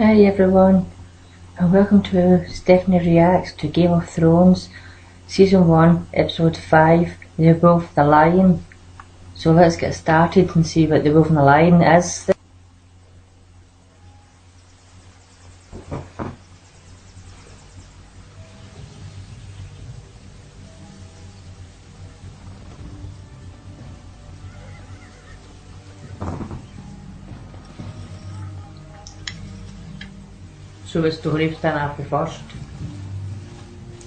Hi everyone, and welcome to Stephanie Reacts to Game of Thrones, Season 1, Episode 5, The Wolf the Lion. So let's get started and see what The Wolf and the Lion is. So what story was done after first?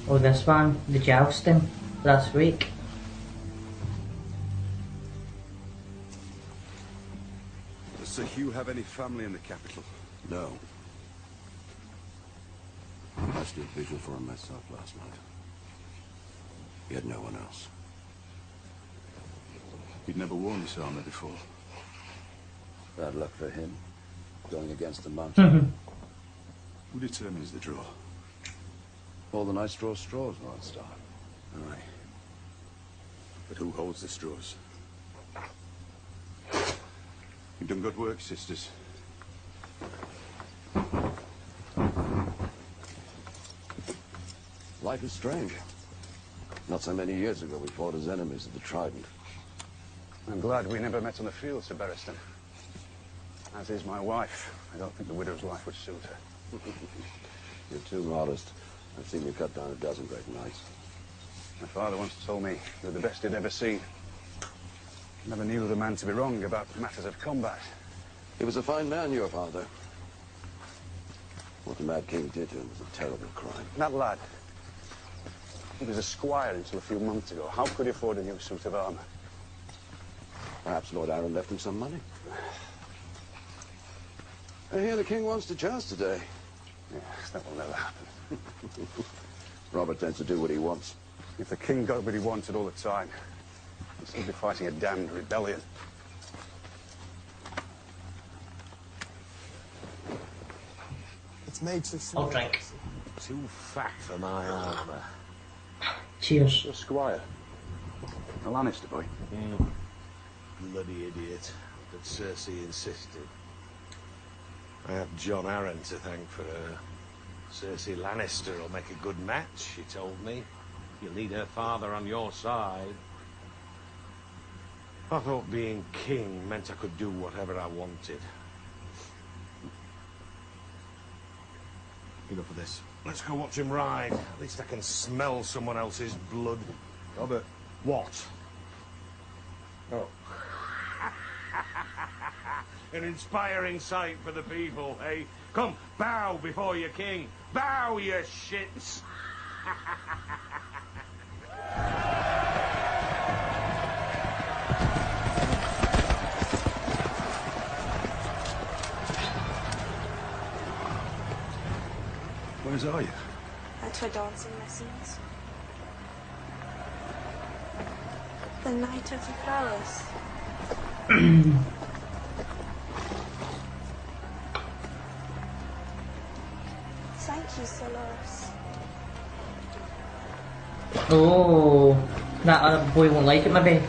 Or this one, the jousting, last week. Does Sir Hugh have any family in the capital? No. I stood vigil for him myself last night. He had no one else. He'd never worn this armor before. Bad luck for him, going against the mountain. Who determines the draw? All the nights draw straws, Lord Star. Aye. But who holds the straws? You've done good work, sisters. Life is strange. Not so many years ago, we fought as enemies at the Trident. I'm glad we never met on the field, Sir Barristan. As is my wife. I don't think the widow's life would suit her. You're too modest. I've seen you cut down a dozen great knights. My father once told me you're the best he'd ever seen. Never knew the man to be wrong about matters of combat. He was a fine man, your father. What the Mad King did to him was a terrible crime. That lad, he was a squire until a few months ago. How could he afford a new suit of armor? Perhaps Lord Aaron left him some money. I hear the king wants to joust today. Yes, that will never happen. Robert tends to do what he wants. If the king got what he wanted all the time, he'd still be fighting a damned rebellion. It's made to I'll drink. Too fat for my armour. Cheers. A squire. A Lannister boy. Bloody idiot. But Cersei insisted. I have John Arryn to thank for her. Cersei Lannister will make a good match, she told me. You'll need her father on your side. I thought being king meant I could do whatever I wanted. Enough of this. Let's go watch him ride. At least I can smell someone else's blood. Robert. What? Oh. An inspiring sight for the people, eh? Come, bow before your king. Bow, you shits! Where's are you? At her dancing lessons. The Night of the Flowers. Thank you, Sir Loris. Oh, that other boy won't like it maybe.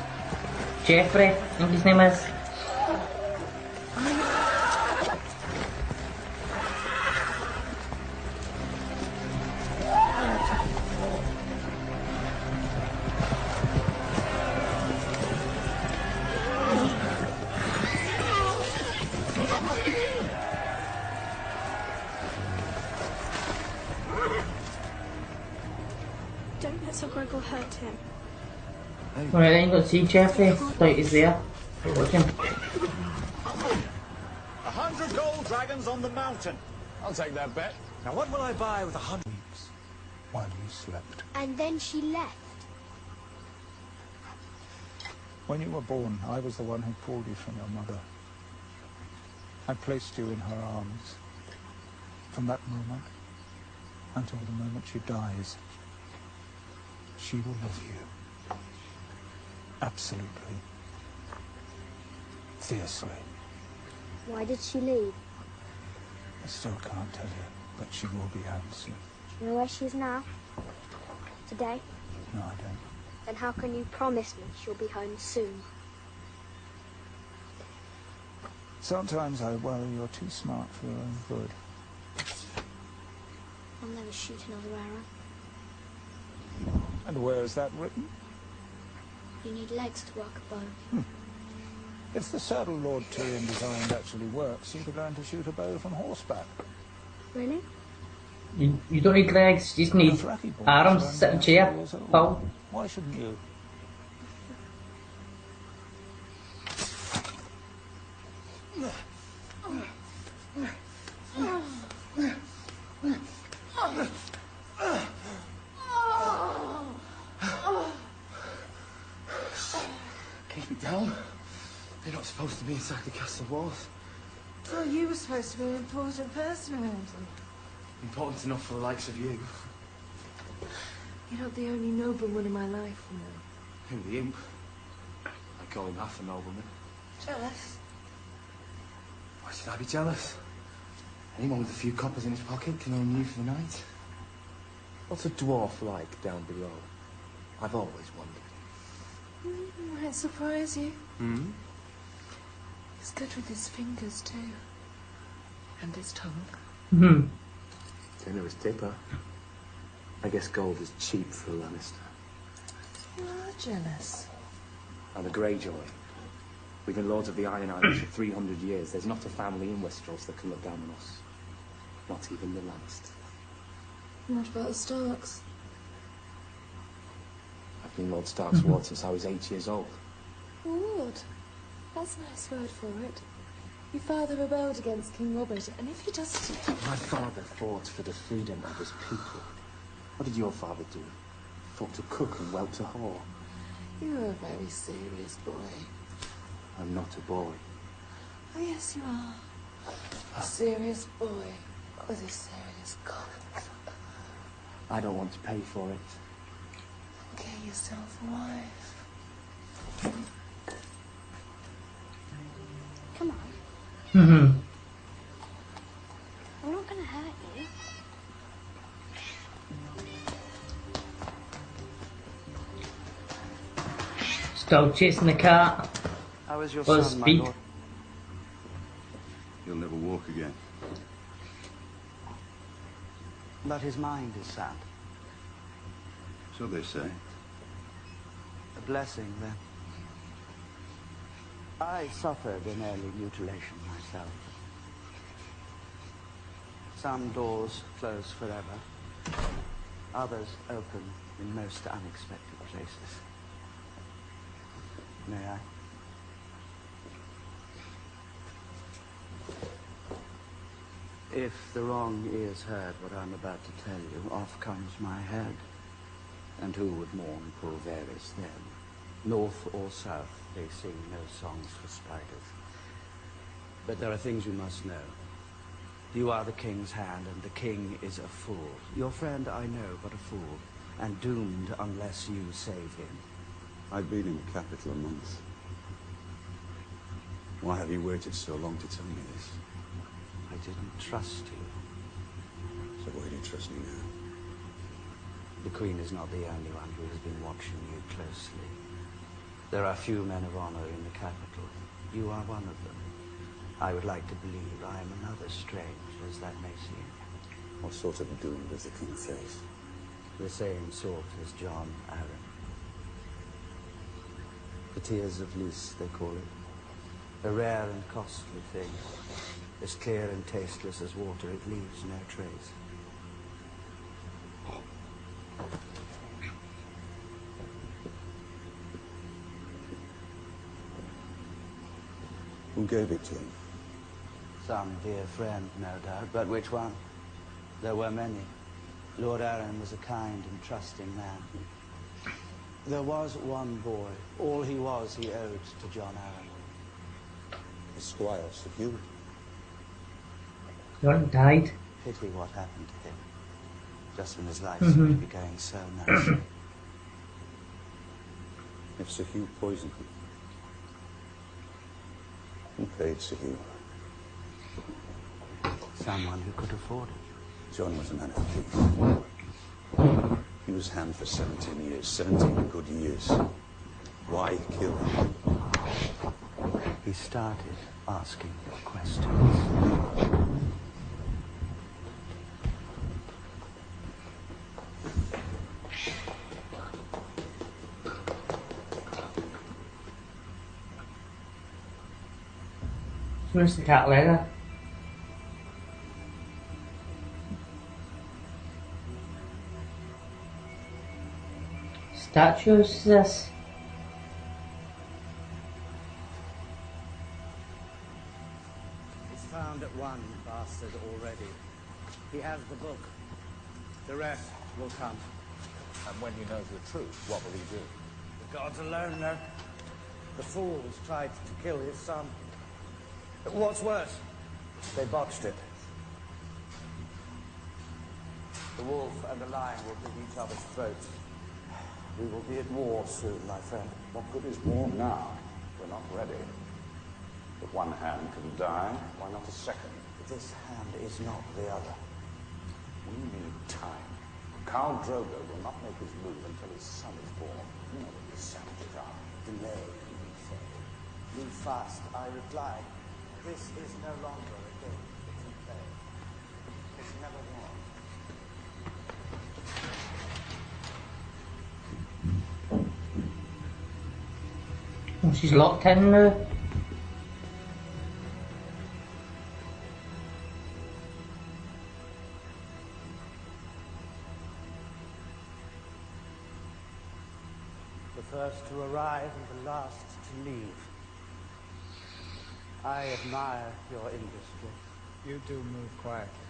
Jeffrey, I think his name is. Don't let Sir Gregor hurt him. Alright then, you got to see Jeffrey. Like he's there. Watch him. 100 gold dragons on the mountain. I'll take that bet. Now what will I buy with 100? While you slept. And then she left. When you were born, I was the one who pulled you from your mother. I placed you in her arms. From that moment until the moment she dies, she will love you. Absolutely. Fiercely. Why did she leave? I still can't tell you, but she will be home soon. Do you know where she is now? Today? No, I don't. Then how can you promise me she'll be home soon? Sometimes I worry you're too smart for your own good. never shoot another arrow. And where is that written? You need legs to work a bow. If the saddle Lord Tyrion designed actually works, you could learn to shoot a bow from horseback. Really? You don't need legs, you just need Dothraki boys arms, learn sit in when chair, they're 3 years old. pull. Why shouldn't you? Keep it down. They're not supposed to be inside the castle walls. Well, you were supposed to be an important person around them. Important enough for the likes of you. You're not the only nobleman in my life, you know. Who, the imp? I call him half a nobleman. Jealous? Why should I be jealous? Anyone with a few coppers in his pocket can own you for the night. What's a dwarf like down below? I've always wondered. Might surprise you. Hmm? He's good with his fingers, too. And his tongue. Hmm. Dinner is tipper. I guess gold is cheap for a Lannister. You are jealous. And the Greyjoy. We've been lords of the Iron Islands for 300 years. There's not a family in Westeros that can look down on us. Not even the Lannister. What about the Starks? I've been Lord Stark's ward since I was 8 years old. Ward? That's a nice word for it. Your father rebelled against King Robert, and if you just... My father fought for the freedom of his people. What did your father do? Fought to cook and whelp to whore. You're a very serious boy. I'm not a boy. Oh, yes, you are. A serious boy with a serious cause. I don't want to pay for it. Get yourself a wife. Come on. Mm-hmm. I'm not going to hurt you. Still chasing the cat. How is your Buzz son, my speed. lord? He'll never walk again. But his mind is sound. So they say. A blessing, then. I suffered an early mutilation myself. Some doors close forever. Others open in most unexpected places. May I? If the wrong ears heard what I'm about to tell you, off comes my head. And who would mourn poor Varys then? North or south, they sing no songs for spiders. But there are things you must know. You are the king's hand, and the king is a fool. Your friend, I know, but a fool, and doomed unless you save him. I've been in the capital a month. Why have you waited so long to tell me this? I didn't trust you. So why do you trust me now? The Queen is not the only one who has been watching you closely. There are few men of honor in the capital. You are one of them. I would like to believe I am another, strange as that may seem. What sort of doom does the king face? The same sort as John Arryn. The Tears of Lys, they call it. A rare and costly thing. As clear and tasteless as water, it leaves no trace. Who gave it to him? Some dear friend, no doubt, but which one? There were many. Lord Arryn was a kind and trusting man. There was one boy. All he was, he owed to John Arryn. The Squire, Sir Hugh. John died. Pity what happened to him. Just when his life seemed to be going so nicely. If Sir Hugh poisoned him, who paid Sir Hugh? Someone who could afford it. John was a man of peace. He was hand for 17 years, 17 good years. Why kill him? He started asking questions. Where's the cat leather? Statues, this? He's found at one bastard already. He has the book. The rest will come. And when he knows the truth, what will he do? The gods alone know. The fools tried to kill his son. But what's worse, they botched it. The wolf and the lion will be each other's throats. We will be at war soon, my friend. What good is war now? We're not ready. If one hand can die, why not a second? This hand is not the other. We need time. Khal Drogo will not make his move until his son is born. You know what these savages are. Delay, you say. Move fast, I replied. This is no longer a game that you play. It's never was. Oh, she's locked in now. The first to arrive and the last to leave. I admire your industry. You do move quietly.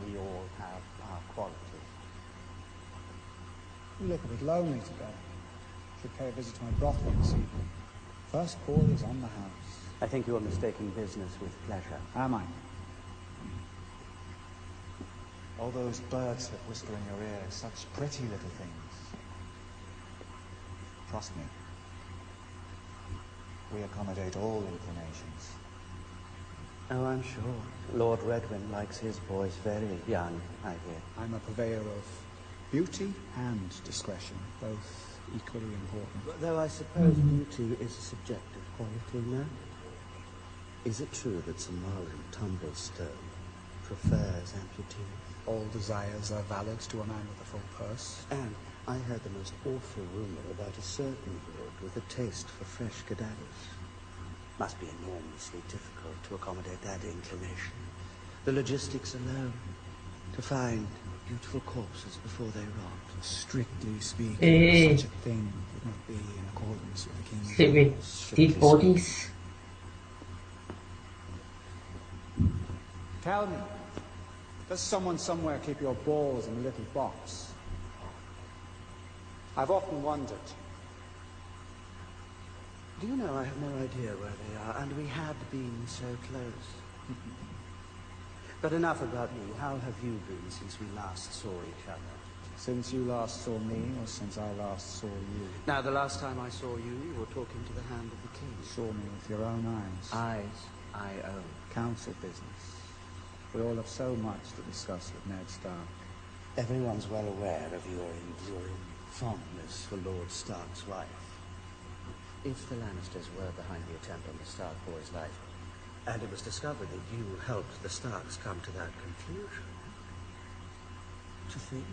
We all have our qualities. You look a bit lonely today. Should pay a visit to my brothel this evening. First call is on the house. I think you are mistaking business with pleasure. Am I? All those birds that whisper in your ear, such pretty little things. Trust me. We accommodate all inclinations. Oh, I'm sure. Lord Redwyn likes his boys very young, I hear. I'm a purveyor of beauty and discretion, both equally important. But though I suppose beauty is a subjective quality, no? Is it true that Sir Marlin Tumblestone prefers amputees? All desires are valid to a man with a full purse. And I heard the most awful rumor about a certain lord with a taste for fresh cadavers. Must be enormously difficult to accommodate that inclination. The logistics alone. To find beautiful corpses before they rot. Strictly speaking, such a thing would not be in accordance with the king's Should we dead bodies? Tell me, does someone somewhere keep your balls in a little box? I've often wondered. Do you know, I have no idea where they are, and we had been so close. But enough about me. How have you been since we last saw each other? Since you last saw me, or since I last saw you? Now, the last time I saw you, you were talking to the Hand of the King. You saw me with your own eyes. Eyes I own. Council business. We all have so much to discuss with Ned Stark. Everyone's well aware of your enduring fondness for Lord Stark's wife. If the Lannisters were behind the attempt on the Stark boy's life, and it was discovered that you helped the Starks come to that conclusion, to think,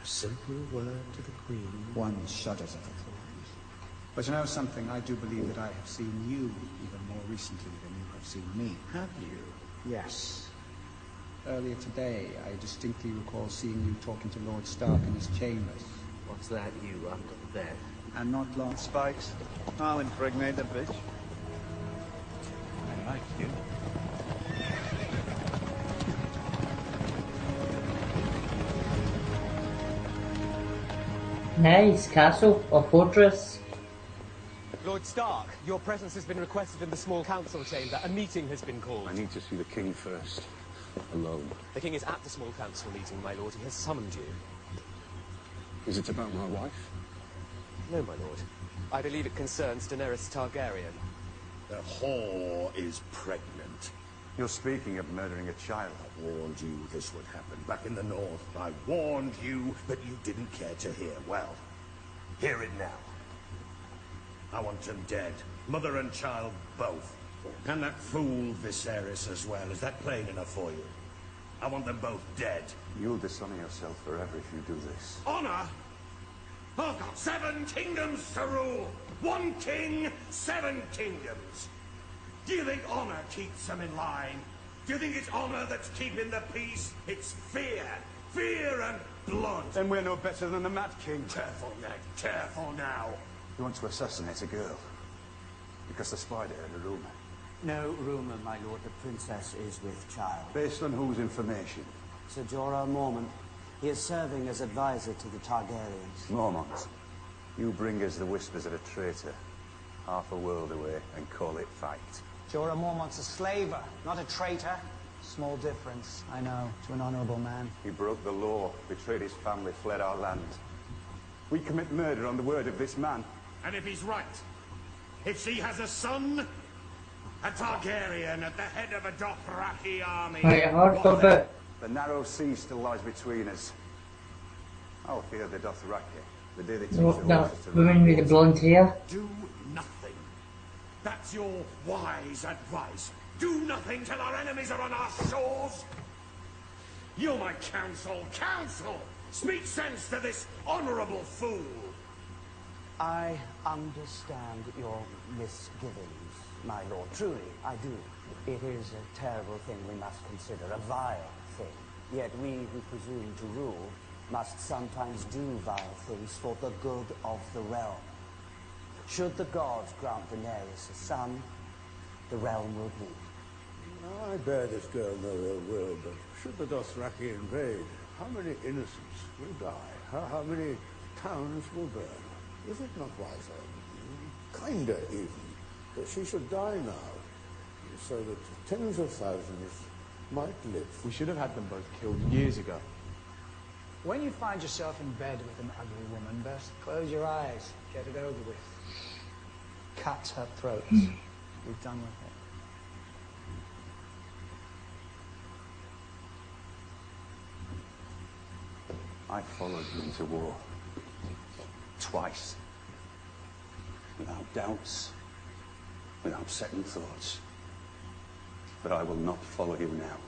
a simple word to the Queen. One shudders at the thought. But you know something, I do believe that I have seen you even more recently than you have seen me. Have you? Yes. Earlier today, I distinctly recall seeing you talking to Lord Stark in his chambers. What's that, you under the bed? And not long. Spikes, I'll impregnate the bitch. I like you. Nice castle or fortress. Lord Stark, your presence has been requested in the small council chamber. A meeting has been called. I need to see the king first. Alone. The king is at the small council meeting, my lord. He has summoned you. Is it about my wife? No, my lord. I believe it concerns Daenerys Targaryen. The whore is pregnant. You're speaking of murdering a child. I warned you this would happen back in the north. I warned you, but you didn't care to hear. Well, hear it now. I want them dead. Mother and child both. And that fool Viserys as well. Is that plain enough for you? I want them both dead. You'll dishonor yourself forever if you do this. Honor? I've got 7 kingdoms to rule. 1 king, 7 kingdoms. Do you think honor keeps them in line? Do you think it's honor that's keeping the peace? It's fear. Fear and blood. Then we're no better than the Mad King. Careful, Ned. Careful now. You want to assassinate a girl? Because the spider heard a rumour. No rumour, my lord. The princess is with child. Based on whose information? Sir Jorah Mormont. He is serving as advisor to the Targaryens. Mormont. You bring us the whispers of a traitor, half a world away, and call it fight. Jorah Mormont's a slaver, not a traitor. Small difference, I know, to an honourable man. He broke the law, betrayed his family, fled our land. We commit murder on the word of this man. And if he's right, if she has a son, a Targaryen at the head of a Dothraki army... hard bit. The narrow sea still lies between us. I'll fear the Dothraki. The day they teach the horses to Woman with the blonde hair. Do nothing. That's your wise advice. Do nothing till our enemies are on our shores. You're my counsel. Counsel! Speak sense to this honourable fool. I understand your misgivings, my lord. Truly, I do. It is a terrible thing we must consider, a vile thing. Yet we who presume to rule must sometimes do vile things for the good of the realm. Should the gods grant Daenerys a son, the realm will bleed. I bear this girl no ill will, but should the Dothraki invade, how many innocents will die? How many towns will burn? Is it not wiser, kinder even, that she should die now, so that tens of thousands might live? We should have had them both killed years ago. When you find yourself in bed with an ugly woman, best close your eyes, get it over with. Cut her throat. We've done with it. I followed you into war. Twice. Without doubts. Without second thoughts. But I will not follow you now.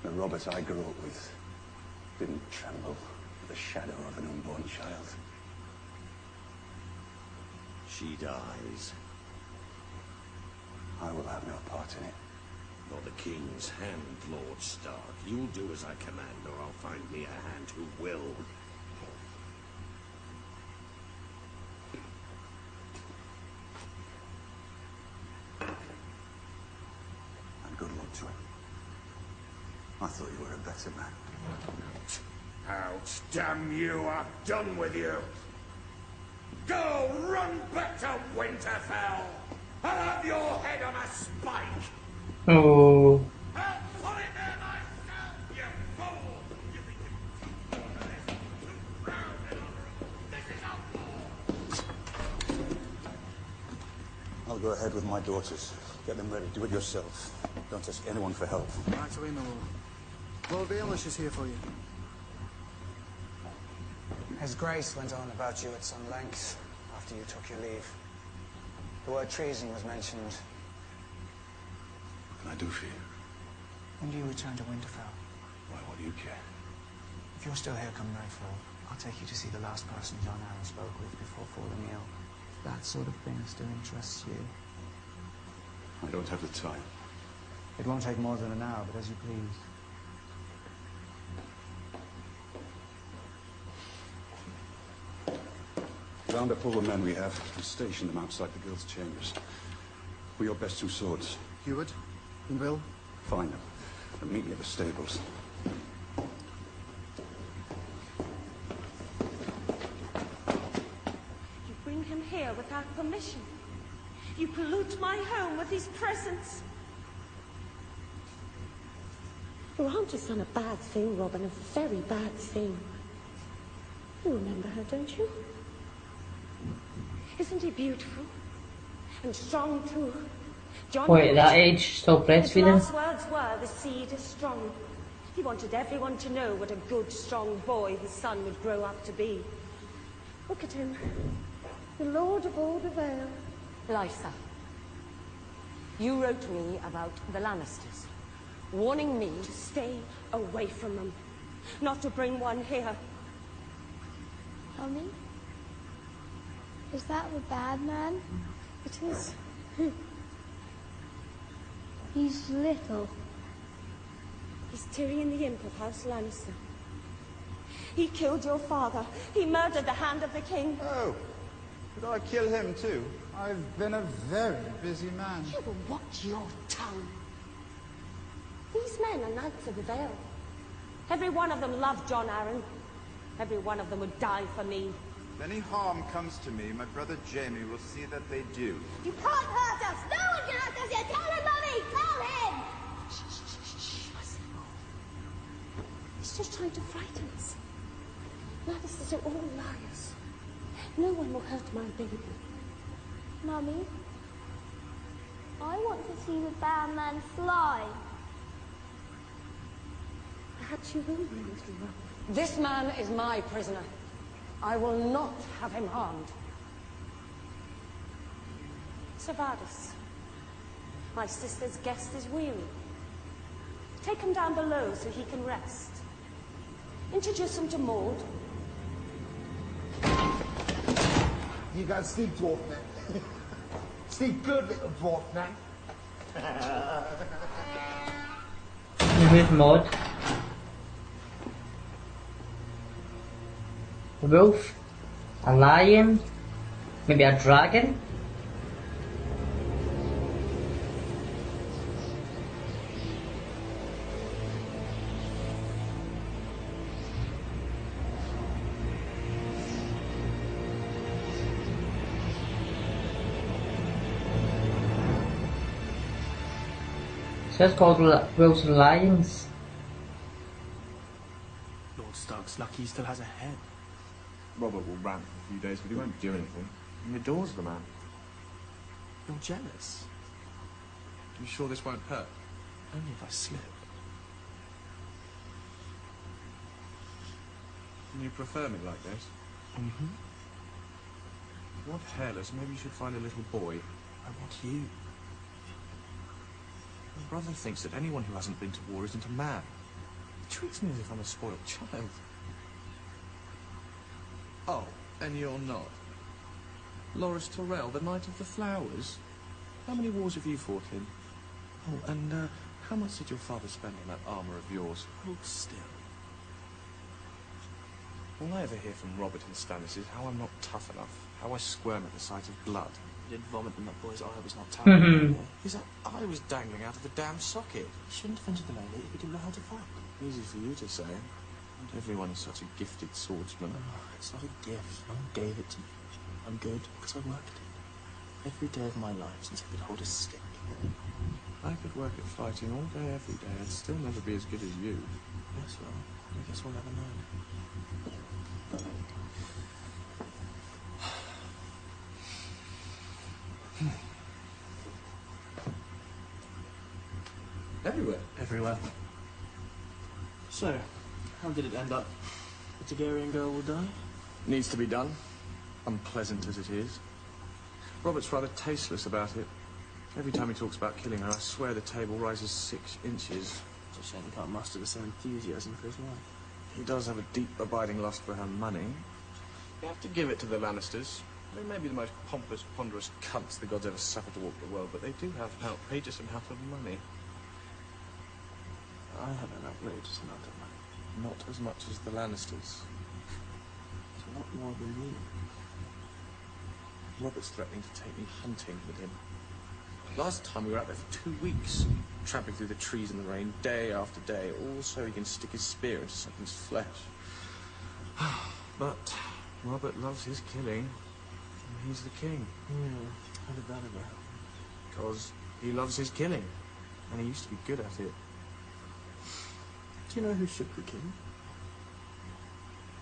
The Robert I grew up with didn't tremble at the shadow of an unborn child. She dies. I will have no part in it. Nor the king's hand, Lord Stark. You'll do as I command, or I'll find me a hand who will. And good luck to him. I thought you were a better man. Out, damn you, I've done with you. Go, run back to Winterfell. I'll have your head on a spike. Oh. I'll pull it there myself, you fool. You think you're too proud and honorable. This is a war. I'll go ahead with my daughters. Get them ready. Do it yourself. Don't ask anyone for help. Right away, my lord. Lord Baelish is here for you. His Grace went on about you at some length after you took your leave. The word treason was mentioned. What can I do for you? When do you return to Winterfell? Why, what do you care? If you're still here come nightfall, I'll take you to see the last person John Arryn spoke with before falling ill. That sort of thing still interests you. I don't have the time. It won't take more than an hour, but as you please. Round up all the men we have and station them outside the girls' chambers. Who are your best two swords? Heward and Will. Find them and meet me at the stables. You bring him here without permission. You pollute my home with his presence. Grant has done a bad thing, Robin, a very bad thing. You remember her, don't you? Isn't he beautiful? And strong, too. John Wait, at that age, still breastfeeding? His last words were, the seed is strong. He wanted everyone to know what a good, strong boy his son would grow up to be. Look at him. The Lord of all the Vale. Lysa, you wrote me about the Lannisters, warning me to stay away from them, not to bring one here. Mummy? Is that the bad man? It is. He's little. He's Tyrion the Imp of House Lannister. He killed your father. He murdered the Hand of the King. Oh, did I kill him too? I've been a very busy man. You will watch your tongue. These men are Knights of the Vale. Every one of them loved John Arryn. Every one of them would die for me. If any harm comes to me, my brother Jaime will see that they do. You can't hurt us! No one can hurt us here! Tell him, Mummy! Tell him! He's just trying to frighten us. Lannisters are all liars. No one will hurt my baby. Mummy, I want to see the bad man fly. Perhaps you will, my little love. This man is my prisoner. I will not have him harmed. Savardis, my sister's guest is weary. Take him down below so he can rest. Introduce him to Maud. You go sleep, dwarf man. Sleep good, little dwarf man. Who's Maud? A wolf? A lion? Maybe a dragon? So it's called Wolves and Lions. Lord Stark's lucky he still has a head. Robert will rant for a few days, but he won't do anything. He adores the man. You're jealous. You sure this won't hurt? Only if I slip. You prefer me like this? Mm-hmm. What hairless? Maybe you should find a little boy. I want you. My brother thinks that anyone who hasn't been to war isn't a man. He treats me as if I'm a spoiled child. Oh, and you're not? Loras Tyrell, the Knight of the Flowers? How many wars have you fought in? Oh, and how much did your father spend on that armour of yours? Hold still. All I ever hear from Robert and Stannis is how I'm not tough enough, how I squirm at the sight of blood. You did vomit in that boy's eye, was not tough. His eye was dangling out of the damn socket. You shouldn't have entered the lady if you didn't know how to fight. Easy for you to say. Not everyone's such a gifted swordsman. Oh, it's not a gift. No one gave it to me. I'm good because I worked it. Every day of my life since I could hold a stick. I could work at fighting all day, every day. I'd still never be as good as you. Yes, well, I guess we'll never know. Everywhere. Everywhere. So, how did it end up? The Targaryen girl will die? Needs to be done. Unpleasant as it is. Robert's rather tasteless about it. Every time he talks about killing her, I swear the table rises 6 inches. It's a shame he can't muster the same enthusiasm for his wife. He does have a deep, abiding lust for her money. You have to give it to the Lannisters. They may be the most pompous, ponderous cunts the gods ever suffered to walk the world, but they do have an outrageous amount of money. I have an outrageous amount of money. Not as much as the Lannisters. It's a lot more than you. Robert's threatening to take me hunting with him. Last time we were out there for 2 weeks, tramping through the trees in the rain, day after day, all so he can stick his spear into something's flesh. But Robert loves his killing, and he's the king. How did that ever happen? Because he loves his killing, and he used to be good at it. Do you know who should be king?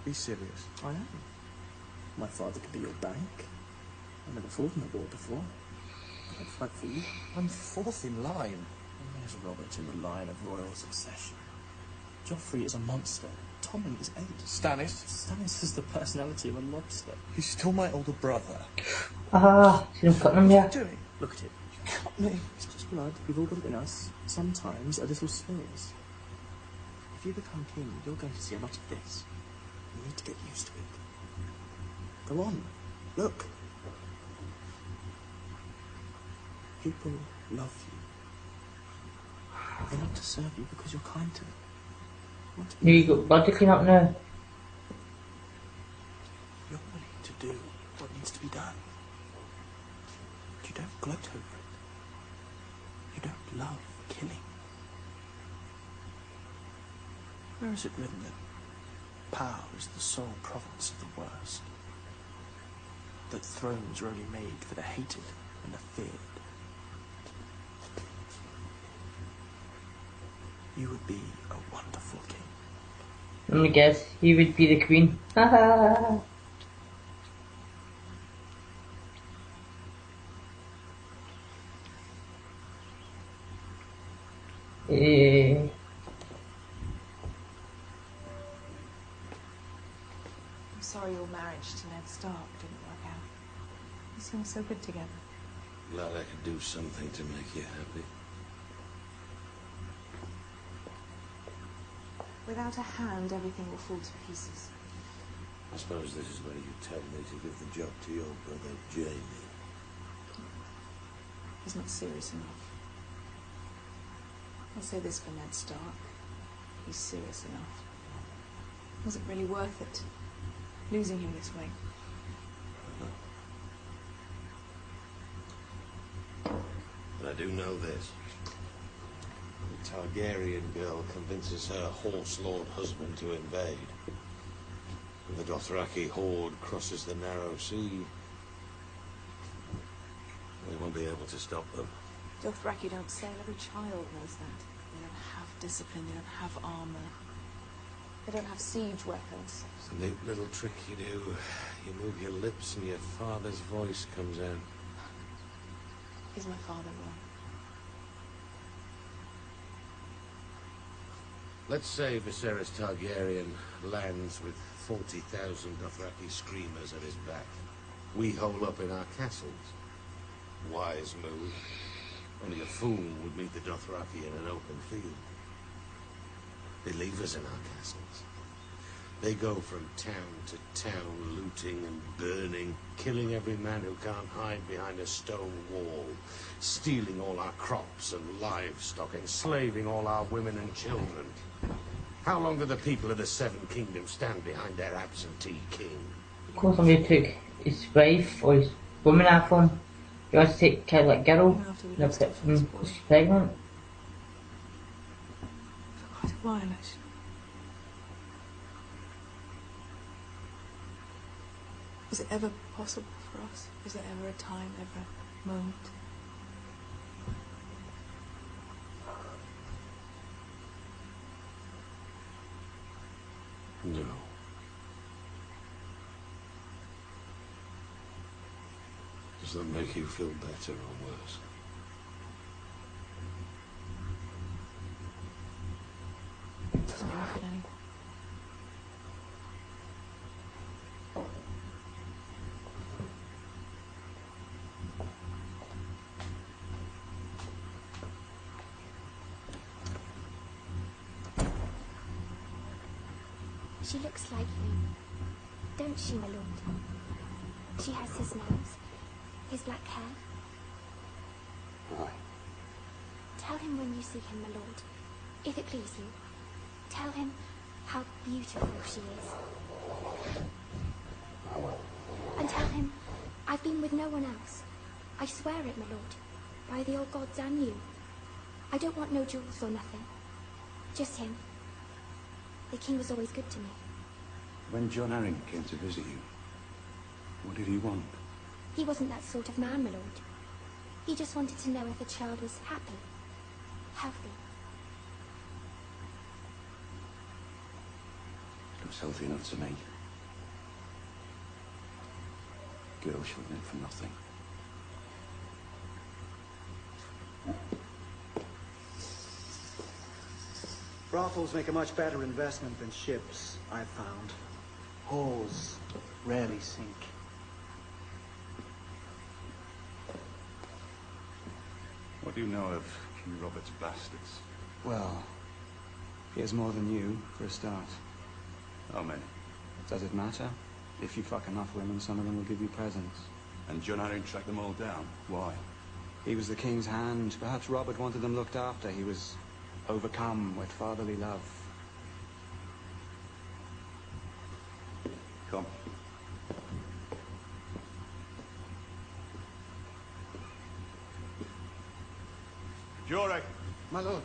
Be serious. I am. My father could be your bank. I never fought in a war before. I'd fight for you. I'm 4th in line. There's Robert in the line of royal succession. Joffrey is a monster. Tommen is 8. Stannis is the personality of a lobster. He's still my older brother. She's cutting him there. What are you doing? Look at it. You cut me. It's just blood. We've all got it in us. Sometimes a little spills. If you become king, you're going to see a lot of this. You need to get used to it. Go on. Look. People love you. They want to serve you because you're kind to them. You want to You got blood to clean up now. You're willing to do what needs to be done. But you don't gloat over it. You don't love killing. Where is it written that power is the sole province of the worst? That thrones are only made for the hated and the feared? You would be a wonderful king. Let me guess, he would be the queen. Ha ha. I'm sorry your marriage to Ned Stark didn't work out. You seem so good together. Glad I could do something to make you happy. Without a hand, everything will fall to pieces. I suppose this is where you tell me to give the job to your brother, Jamie. He's not serious enough. I'll say this for Ned Stark. He's serious enough. Was it really worth it, losing him this way? But I do know this. The Targaryen girl convinces her horse-lord husband to invade. If the Dothraki horde crosses the narrow sea, they won't be able to stop them. Dothraki don't sail. Every child knows that. They don't have discipline. They don't have armor. They don't have siege weapons. It's a neat little trick you do. You move your lips and your father's voice comes out. Is my father wrong? Let's say Viserys Targaryen lands with 40,000 Dothraki screamers at his back. We hole up in our castles. Wise move. Only a fool would meet the Dothraki in an open field. They leave us in our castles. They go from town to town, looting and burning, killing every man who can't hide behind a stone wall, stealing all our crops and livestock, enslaving all our women and children. How long do the people of the Seven Kingdoms stand behind their absentee king? Of course somebody took his wife or his woman off him. He wants to take care of that girl. She's pregnant. For quite a while, actually. Was it ever possible for us? Was there ever a time, ever a moment? No. Does that make you feel better or worse? Doesn't make me feel any. She looks like you, don't she, my lord? She has his nose, his black hair. Aye. Tell him when you see him, my lord, if it please you. Tell him how beautiful she is. I will. And tell him I've been with no one else. I swear it, my lord, by the old gods and you. I don't want no jewels or nothing. Just him. The king was always good to me. When John Arryn came to visit you, what did he want? He wasn't that sort of man, my lord. He just wanted to know if the child was happy, healthy. Looks healthy enough to me. Girl shouldn't live for nothing. Brothels make a much better investment than ships, I've found. Whores rarely sink. What do you know of King Robert's bastards? Well, he has more than you, for a start. How many? Does it matter? If you fuck enough women, some of them will give you presents. And John Arryn tracked them all down. Why? He was the king's hand. Perhaps Robert wanted them looked after. He was overcome with fatherly love. Come. Jorek. My lord.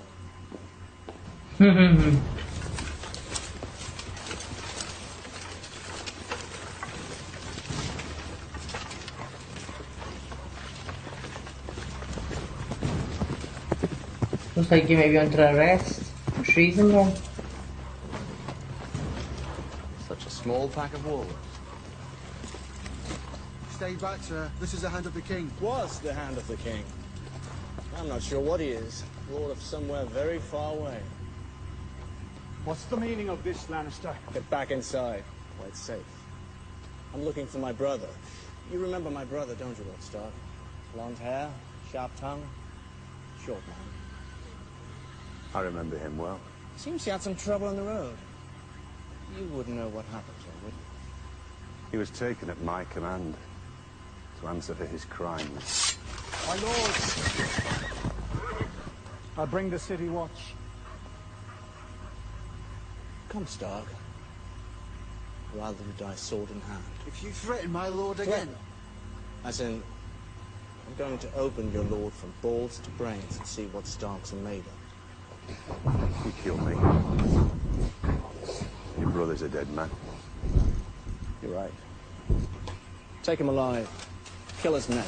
Looks like you may be under arrest. Treason then. Such a small pack of wolves. Stay back, sir. This is the hand of the king. Was the hand of the king. I'm not sure what he is. Lord of somewhere very far away. What's the meaning of this, Lannister? Get back inside, where it's safe. I'm looking for my brother. You remember my brother, don't you, Lord Stark? Blonde hair, sharp tongue, short man. I remember him well. Seems he had some trouble on the road. You wouldn't know what happened to him, would you? He was taken at my command to answer for his crimes. My lords, I bring the city watch. Come, Stark. Rather you die sword in hand. If you threaten my lord again... As in, I'm going to open your lord from balls to brains and see what Starks are made of. He killed me. Your brother's a dead man. You're right. Take him alive. Kill his men.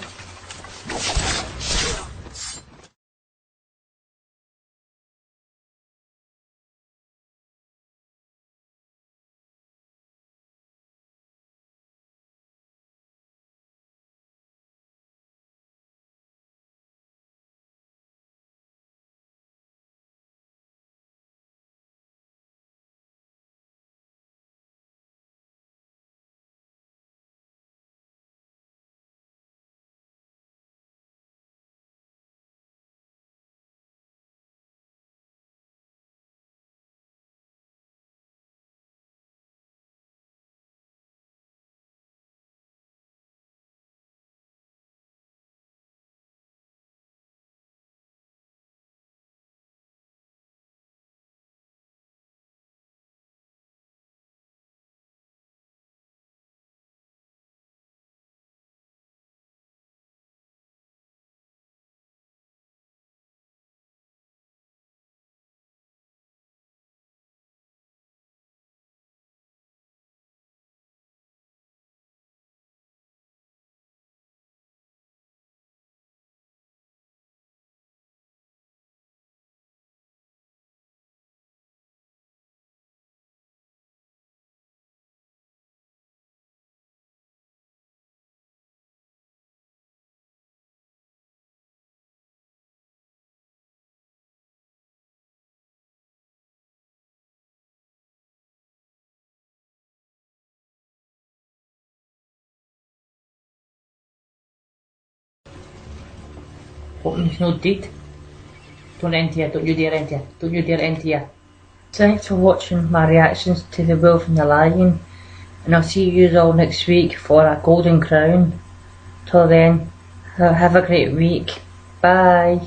Hoping he's not dead. Don't enter here, don't you dare enter. Don't you dare enter here. Thanks for watching my reactions to The Wolf and the Lion, and I'll see you all next week for a golden crown. Till then, have a great week. Bye.